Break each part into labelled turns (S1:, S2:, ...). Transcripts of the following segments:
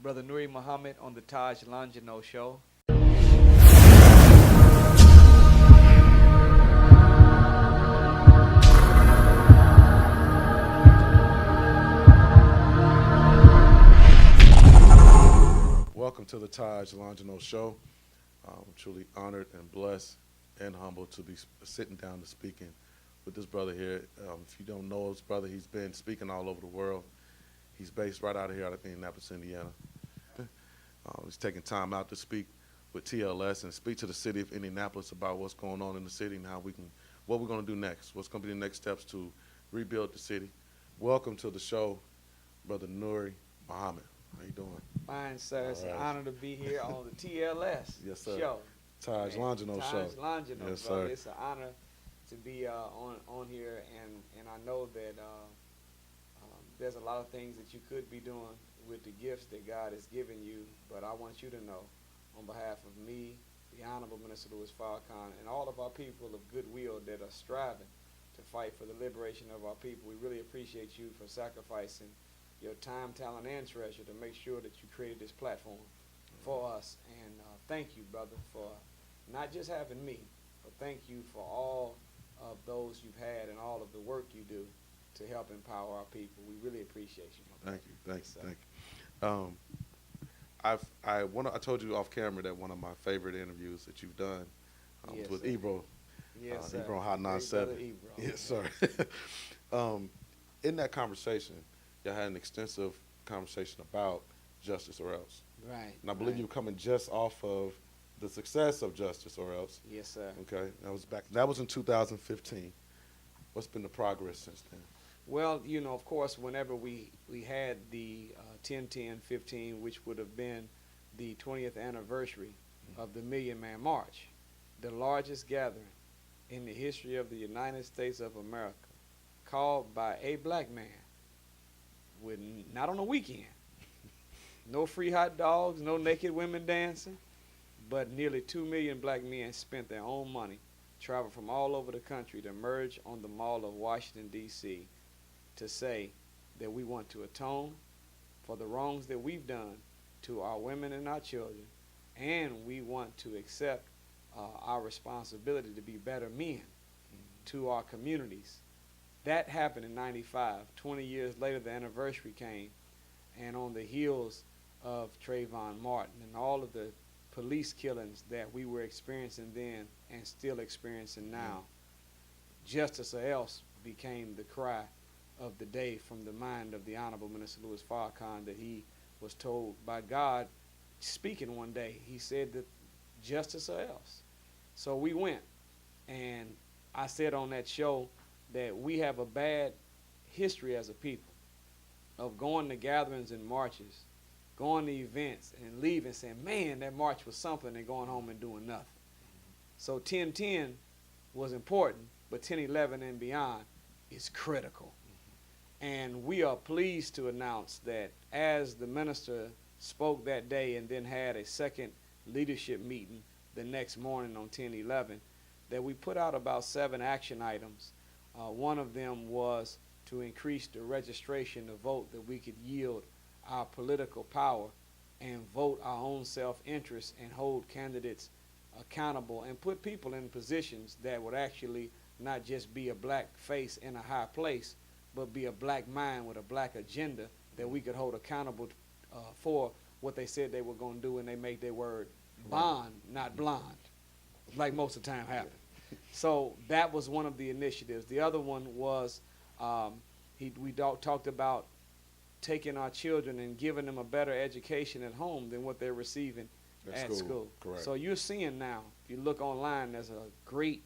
S1: Brother Nuri Muhammad on the Longino show.
S2: Welcome to the Longino show. I'm truly honored and blessed and humbled to be sitting down to speaking with this brother here. If you don't know this brother, he's been speaking all over the world. He's based right out of here, out of Indianapolis, Indiana. He's taking time out to speak with TLS and speak to the city of Indianapolis about what's going on in the city and what we're going to do next. What's going to be the next steps to rebuild the city. Welcome to the show, Brother Nuri Muhammad. How you doing?
S1: Fine, sir. It's an honor to be here on the TLS
S2: Yes, sir.
S1: show.
S2: Longino show.
S1: Longino,
S2: yes,
S1: brother.
S2: Sir.
S1: It's an honor to be on here, and I know that there's a lot of things that you could be doing with the gifts that God has given you, but I want you to know, on behalf of me, the Honorable Minister Louis Farrakhan, and all of our people of goodwill that are striving to fight for the liberation of our people, we really appreciate you for sacrificing your time, talent, and treasure to make sure that you created this platform for us. And thank you, brother, for not just having me, but thank you for all of those you've had and all of the work you do to help empower our people. We really appreciate you.
S2: Thank you. I told you off camera that one of my favorite interviews that you've done was with Ebro.
S1: Yes, sir.
S2: Ebro Hot 97. Yes, sir. In that conversation, y'all had an extensive conversation about Justice or Else.
S1: Right.
S2: And I believe you were coming just off of the success of Justice or Else.
S1: Yes, sir.
S2: Okay. That was in 2015. What's been the progress since then?
S1: Well, of course, whenever we had the 10-10-15, which would have been the 20th anniversary of the Million Man March, the largest gathering in the history of the United States of America, called by a black man, not on a weekend, no free hot dogs, no naked women dancing, but nearly 2 million black men spent their own money, traveled from all over the country to merge on the Mall of Washington, D.C., to say that we want to atone for the wrongs that we've done to our women and our children, and we want to accept our responsibility to be better men to our communities. That happened in 95. 20 years later, the anniversary came, and on the heels of Trayvon Martin and all of the police killings that we were experiencing then and still experiencing now, Justice or Else became the cry of the day from the mind of the Honorable Minister Louis Farrakhan, that he was told by God, speaking one day, he said that justice or else. So we went, and I said on that show that we have a bad history as a people of going to gatherings and marches, going to events and leaving saying, man, that march was something, and going home and doing nothing. So 10-10 was important, but 10-11 and beyond is critical. And we are pleased to announce that as the minister spoke that day and then had a second leadership meeting the next morning on 10-11, that we put out about 7 action items. One of them was to increase the registration to vote, that we could yield our political power and vote our own self-interest and hold candidates accountable and put people in positions that would actually not just be a black face in a high place, but be a black mind with a black agenda that we could hold accountable for what they said they were going to do, and they make their word bond, not blonde, like most of the time happens. So that was one of the initiatives. The other one was we talked about taking our children and giving them a better education at home than what they're receiving at school.
S2: Correct.
S1: So you're seeing now, if you look online, there's a great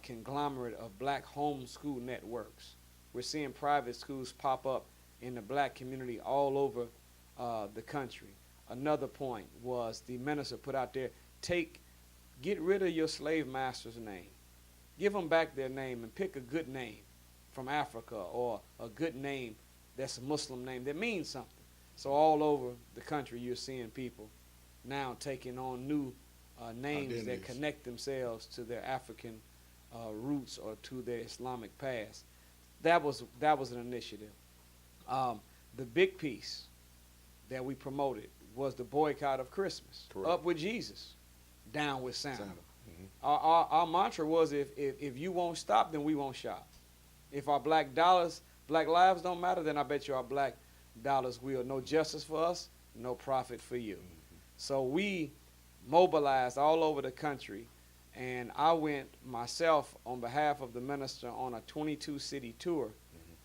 S1: conglomerate of black homeschool networks. We're seeing private schools pop up in the black community all over the country. Another point was the minister put out there, get rid of your slave master's name. Give them back their name and pick a good name from Africa, or a good name that's a Muslim name that means something. So all over the country, you're seeing people now taking on new names that connect themselves to their African roots or to their Islamic past. That was an initiative. The big piece that we promoted was the boycott of Christmas.
S2: Correct.
S1: Up with Jesus, down with Santa.
S2: Mhm.
S1: Our mantra was if you won't stop, then we won't shop. If our black lives don't matter, then I bet you our black dollars will. No justice for us, no profit for you.
S2: Mhm.
S1: So we mobilized all over the country, and I went myself on behalf of the minister on a 22-city tour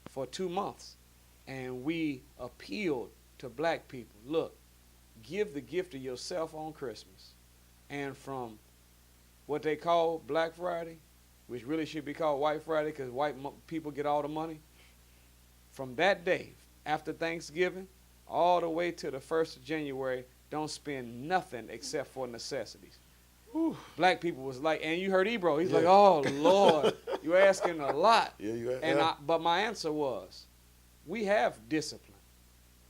S1: for 2 months, and we appealed to black people, look, give the gift of yourself on Christmas. And from what they call Black Friday, which really should be called White Friday because people get all the money, from that day, after Thanksgiving, all the way to the 1st of January, don't spend nothing except for necessities.
S2: Whew.
S1: Black people was like, and you heard Ebro, he's
S2: Yeah.
S1: like, oh, Lord, you asking a lot.
S2: Yeah, you have.
S1: And but my answer was, we have discipline.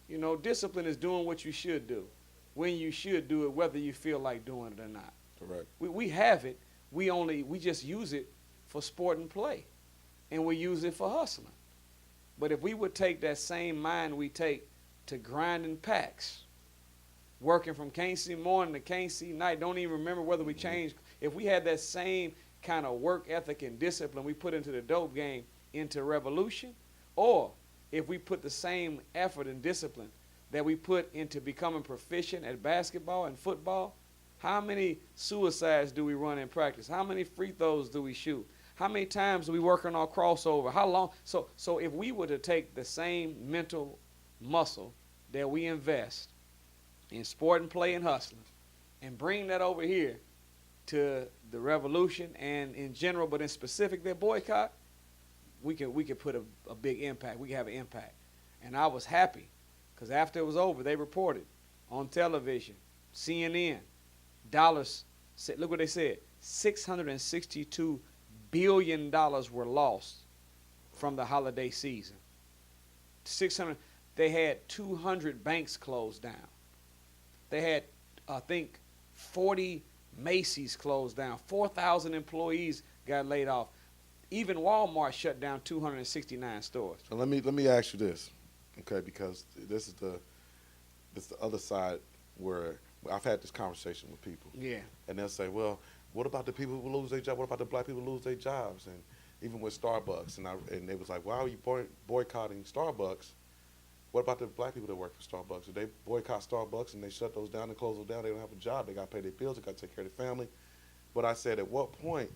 S1: You know, discipline is doing what you should do, when you should do it, whether you feel like doing it or not.
S2: Correct.
S1: We have it. We just use it for sport and play, and we use it for hustling. But if we would take that same mind we take to grinding packs, working from can't see morning to can't see night, don't even remember whether we changed. If we had that same kind of work ethic and discipline we put into the dope game into revolution, or if we put the same effort and discipline that we put into becoming proficient at basketball and football, how many suicides do we run in practice? How many free throws do we shoot? How many times do we work on our crossover? How long? So if we were to take the same mental muscle that we invest in sport and play and hustling and bring that over here to the revolution and in general, but in specific their boycott, we could put a big impact. We could have an impact. And I was happy because after it was over, they reported on television, CNN, dollars, look what they said, $662 billion were lost from the holiday season. They had 200 banks closed down. They had, I think, 40 Macy's closed down. 4,000 employees got laid off. Even Walmart shut down 269 stores.
S2: So let me ask you this, okay? Because this is the other side where I've had this conversation with people.
S1: Yeah.
S2: And they'll say, well, what about the people who lose their job? What about the black people who lose their jobs? And even with Starbucks, and they was like, why are you boycotting Starbucks? What about the black people that work for Starbucks? If they boycott Starbucks and they shut those down and close those down, they don't have a job. They got to pay their bills. They got to take care of their family. But I said, at what point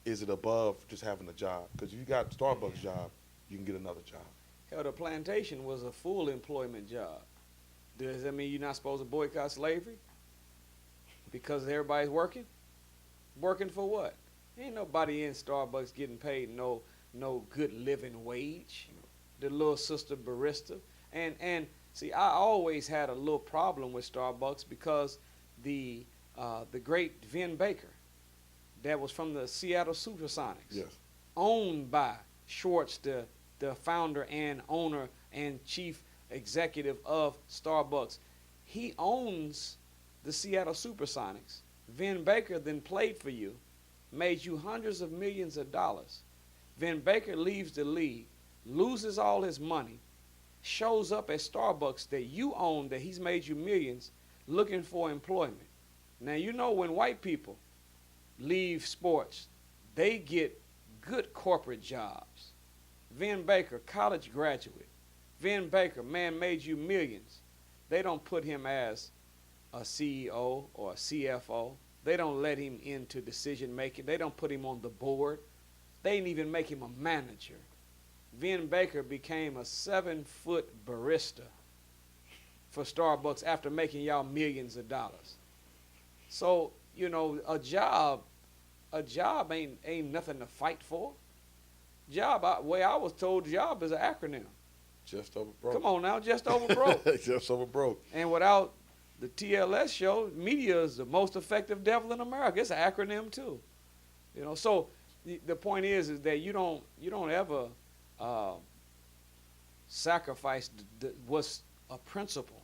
S2: is it above just having a job? Because if you got a Starbucks job, you can get another job.
S1: Hell, the plantation was a full employment job. Does that mean you're not supposed to boycott slavery? Because everybody's working? Working for what? Ain't nobody in Starbucks getting paid no good living wage. The little sister barista. And see, I always had a little problem with Starbucks because the great Vin Baker, that was from the Seattle Supersonics,
S2: Yes.
S1: owned by Schwartz, the founder and owner and chief executive of Starbucks. He owns the Seattle Supersonics. Vin Baker then played for you, made you hundreds of millions of dollars. Vin Baker leaves the league, loses all his money, shows up at Starbucks that you own, that he's made you millions, looking for employment. Now, you know when white people leave sports, they get good corporate jobs. Vin Baker, college graduate. Vin Baker, man, made you millions. They don't put him as a CEO or a CFO. They don't let him into decision making. They don't put him on the board. They didn't even make him a manager. Vin Baker became a 7-foot barista for Starbucks after making y'all millions of dollars. So, you know, a job ain't nothing to fight for. Way I was told, job is an acronym.
S2: Just over broke.
S1: Come on now, just over broke.
S2: Just over broke.
S1: And without the TLS show, media is the most effective devil in America. It's an acronym too. You know, so the point is that you don't ever sacrifice what's a principle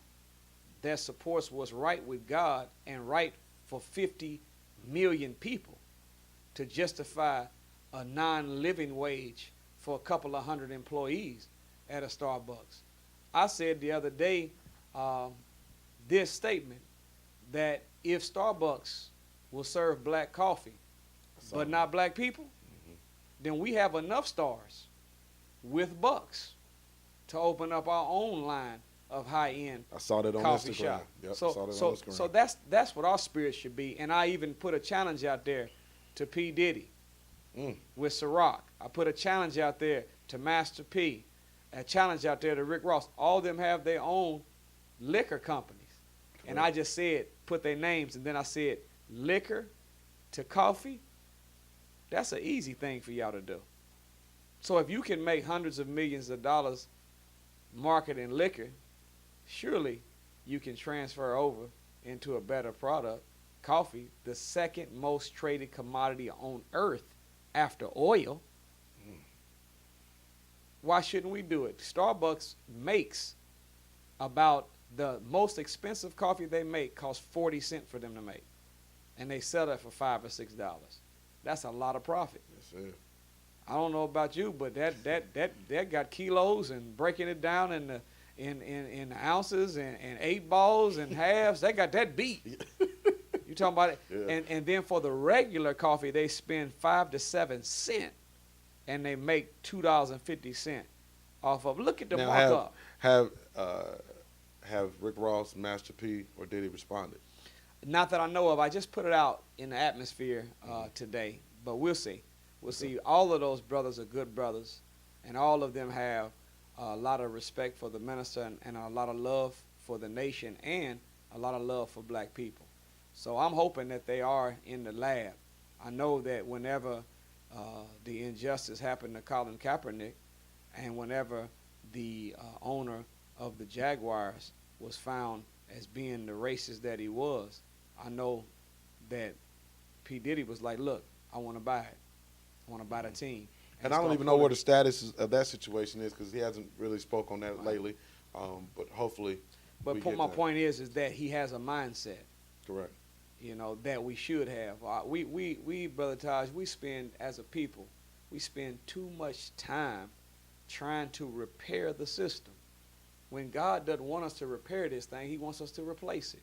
S1: that supports what's right with God and right for 50 million people to justify a non-living wage for a couple of hundred employees at a Starbucks. I said the other day, this statement that if Starbucks will serve black coffee, but not black people, then we have enough stars with bucks to open up our own line of high-end
S2: I saw that on
S1: coffee
S2: Instagram.
S1: shop.
S2: Yep, I
S1: So,
S2: saw that
S1: so,
S2: on Instagram.
S1: so that's what our spirit should be. And I even put a challenge out there to P. Diddy with Ciroc. I put a challenge out there to Master P. A challenge out there to Rick Ross. All of them have their own liquor companies.
S2: Correct.
S1: And I just said, put their names, and then I said, liquor to coffee, that's an easy thing for y'all to do. So if you can make hundreds of millions of dollars marketing liquor, surely you can transfer over into a better product, coffee, the second most traded commodity on earth after oil. Why shouldn't we do it? Starbucks makes about the most expensive coffee they make costs 40 cents for them to make. And they sell it for $5 or $6. That's a lot of profit.
S2: Yes, sir.
S1: I don't know about you, but that got kilos and breaking it down in ounces and 8 balls and halves. They got that beat. You talking about it?
S2: Yeah.
S1: And then for the regular coffee, they spend 5 to 7 cents, and they make $2.50 off of. Look at the
S2: Now
S1: markup.
S2: have Rick Ross, Master P, or Diddy responded?
S1: Not that I know of. I just put it out in the atmosphere today, but we'll see. We'll see. All of those brothers are good brothers, and all of them have a lot of respect for the minister and a lot of love for the nation and a lot of love for black people. So I'm hoping that they are in the lab. I know that whenever the injustice happened to Colin Kaepernick, and whenever the owner of the Jaguars was found as being the racist that he was, I know that P. Diddy was like, look, I want to buy it. I want to buy the team.
S2: And I don't even know what the status of that situation is because he hasn't really spoke on that lately. But hopefully.
S1: But my point is that he has a mindset.
S2: Correct.
S1: You know, that we should have. We Brother Taj, we spend, as a people, we spend too much time trying to repair the system. When God doesn't want us to repair this thing, he wants us to replace it.